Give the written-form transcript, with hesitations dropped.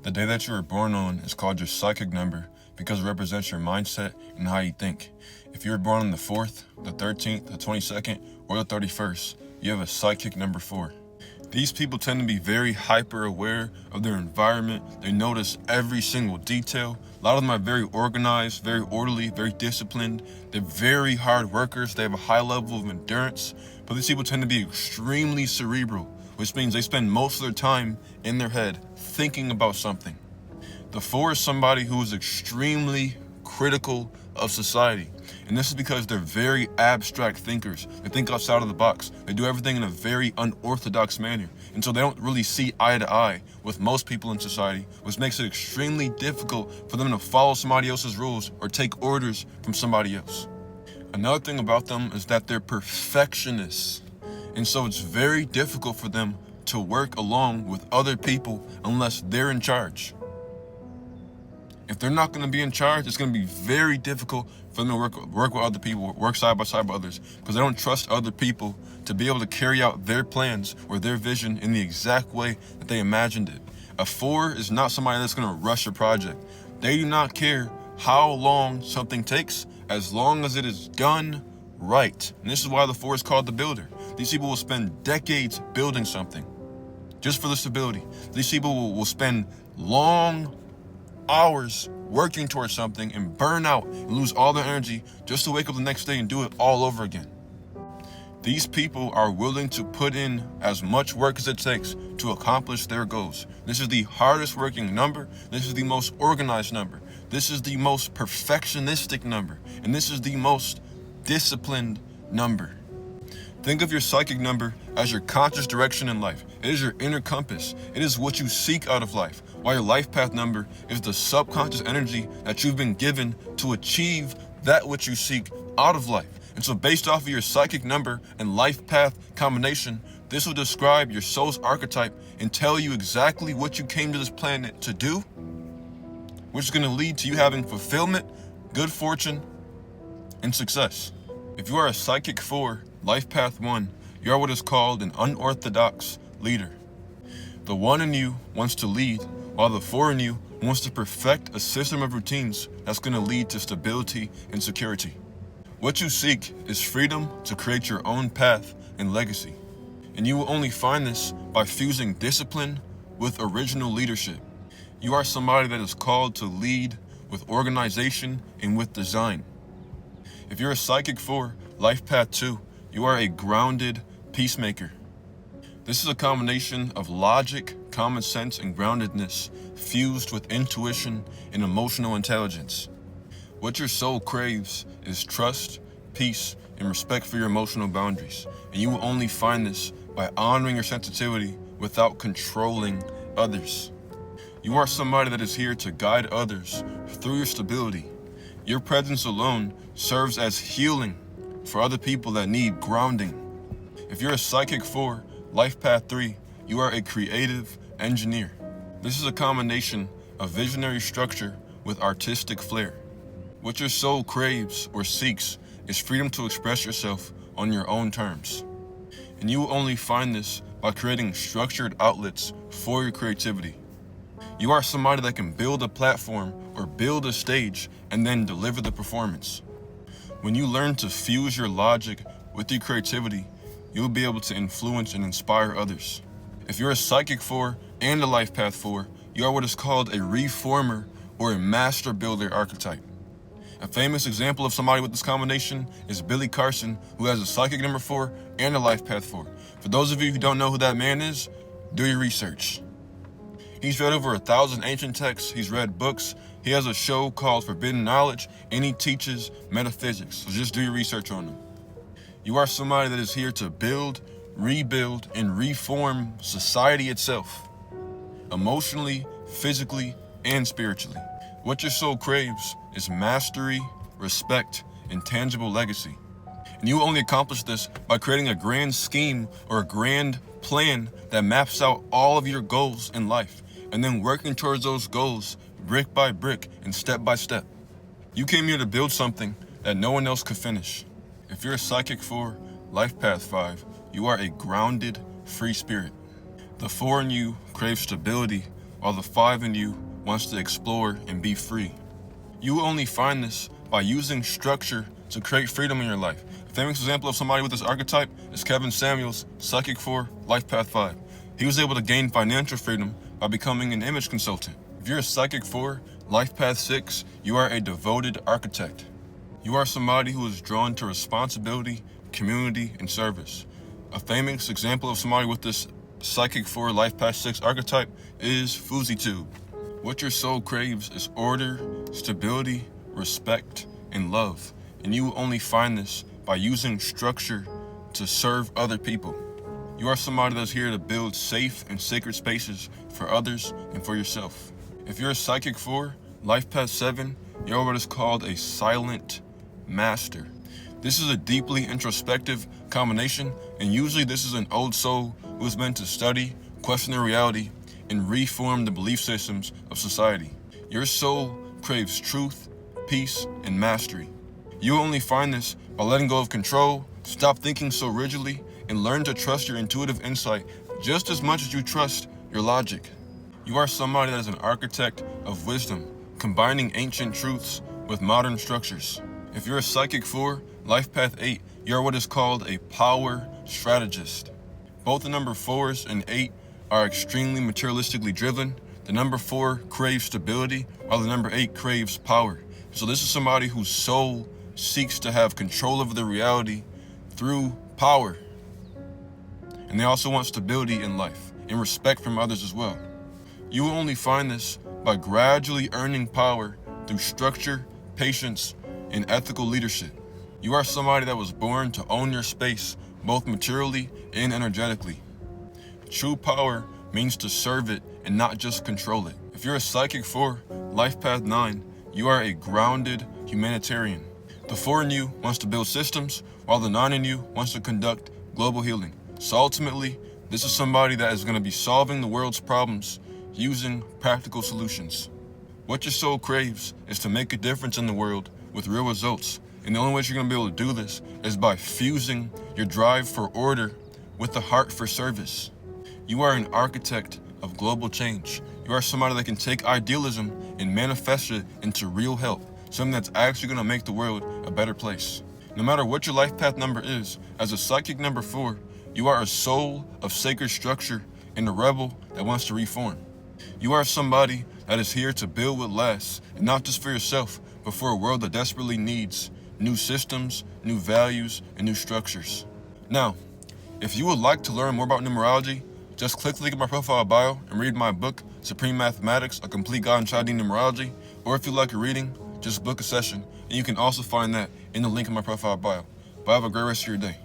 The day that you were born on is called your psychic number because it represents your mindset and how you think. If you were born on the 4th, the 13th, the 22nd, or the 31st, you have a psychic number 4. These people tend to be very hyper aware of their environment. They notice every single detail. A lot of them are very organized, very orderly, very disciplined. They're very hard workers. They have a high level of endurance. But these people tend to be extremely cerebral, which means they spend most of their time in their head thinking about something. The 4 is somebody who is extremely critical of society. And this is because they're very abstract thinkers. They think outside of the box. They do everything in a very unorthodox manner. And so they don't really see eye to eye with most people in society, which makes it extremely difficult for them to follow somebody else's rules or take orders from somebody else. Another thing about them is that they're perfectionists. And so it's very difficult for them to work along with other people unless they're in charge. If they're not going to be in charge, it's going to be very difficult for them to work with other people, work side by side with others, because they don't trust other people to be able to carry out their plans or their vision in the exact way that they imagined it. A 4 is not somebody that's going to rush a project. They do not care how long something takes, as long as it is done right. And this is why the 4 is called the builder. These people will spend decades building something just for the stability. These people will spend long hours working towards something and burn out and lose all their energy just to wake up the next day and do it all over again. These people are willing to put in as much work as it takes to accomplish their goals. This is the hardest working number. This is the most organized number. This is the most perfectionistic number. And this is the most disciplined number. Think of your psychic number as your conscious direction in life. It is your inner compass. It is what you seek out of life. While your life path number is the subconscious energy that you've been given to achieve that which you seek out of life. And so based off of your psychic number and life path combination, this will describe your soul's archetype and tell you exactly what you came to this planet to do, which is going to lead to you having fulfillment, good fortune, and success. If you are a psychic 4, life path 1, you are what is called an unorthodox leader. The 1 in you wants to lead, while the 4 in you wants to perfect a system of routines that's going to lead to stability and security. What you seek is freedom to create your own path and legacy. And you will only find this by fusing discipline with original leadership. You are somebody that is called to lead with organization and with design. If you're a psychic 4, life path 2, you are a grounded peacemaker. This is a combination of logic, common sense, and groundedness fused with intuition and emotional intelligence. What your soul craves is trust, peace, and respect for your emotional boundaries. And you will only find this by honoring your sensitivity without controlling others. You are somebody that is here to guide others through your stability. Your presence alone serves as healing for other people that need grounding. If you're a psychic 4, life path 3, you are a creative engineer. This is a combination of visionary structure with artistic flair. What your soul craves or seeks is freedom to express yourself on your own terms. And you will only find this by creating structured outlets for your creativity. You are somebody that can build a platform or build a stage and then deliver the performance. When you learn to fuse your logic with your creativity, you'll be able to influence and inspire others. If you're a psychic 4 and a life path 4, you are what is called a reformer or a master builder archetype. A famous example of somebody with this combination is Billy Carson, who has a psychic number 4 and a life path 4. For those of you who don't know who that man is, do your research. He's read over 1,000 ancient texts, he's read books, he has a show called Forbidden Knowledge, and he teaches metaphysics. So just do your research on him. You are somebody that is here to build, rebuild, and reform society itself, emotionally, physically, and spiritually. What your soul craves is mastery, respect, and tangible legacy. And you will only accomplish this by creating a grand scheme or a grand plan that maps out all of your goals in life, and then working towards those goals brick by brick and step by step. You came here to build something that no one else could finish. If you're a psychic 4, life path 5, you are a grounded, free spirit. The 4 in you craves stability, while the 5 in you wants to explore and be free. You will only find this by using structure to create freedom in your life. A famous example of somebody with this archetype is Kevin Samuels, Psychic 4, Life Path 5. He was able to gain financial freedom by becoming an image consultant. If you're a Psychic 4, Life Path 6, you are a devoted architect. You are somebody who is drawn to responsibility, community, and service. A famous example of somebody with this Psychic 4 Life Path 6 archetype is FusiTube. What your soul craves is order, stability, respect, and love. And you will only find this by using structure to serve other people. You are somebody that's here to build safe and sacred spaces for others and for yourself. If you're a Psychic 4, Life Path 7, you're what is called a silent master. This is a deeply introspective combination, and usually this is an old soul who is meant to study, question their reality, and reform the belief systems of society. Your soul craves truth, peace, and mastery. You will only find this by letting go of control, stop thinking so rigidly, and learn to trust your intuitive insight just as much as you trust your logic. You are somebody that is an architect of wisdom, combining ancient truths with modern structures. If you're a Psychic 4, Life Path 8, you're what is called a power strategist. Both the number 4s and 8 are extremely materialistically driven. The number 4 craves stability, while the number 8 craves power. So this is somebody whose soul seeks to have control over their reality through power. And they also want stability in life and respect from others as well. You will only find this by gradually earning power through structure, patience, and ethical leadership. You are somebody that was born to own your space, both materially and energetically. True power means to serve it and not just control it. If you're a Psychic 4, Life Path 9, you are a grounded humanitarian. The 4 in you wants to build systems, while the 9 in you wants to conduct global healing. So ultimately, this is somebody that is going to be solving the world's problems using practical solutions. What your soul craves is to make a difference in the world with real results. And the only way you're going to be able to do this is by fusing your drive for order with the heart for service. You are an architect of global change. You are somebody that can take idealism and manifest it into real help, something that's actually going to make the world a better place. No matter what your life path number is, as a Psychic number 4, you are a soul of sacred structure and a rebel that wants to reform. You are somebody that is here to build what lasts, and not just for yourself, but for a world that desperately needs new systems, new values, and new structures. Now, if you would like to learn more about numerology, just click the link in my profile bio and read my book, Supreme Mathematics, A Complete Guide in Chinese Numerology. Or if you like a reading, just book a session, and you can also find that in the link in my profile bio. But have a great rest of your day.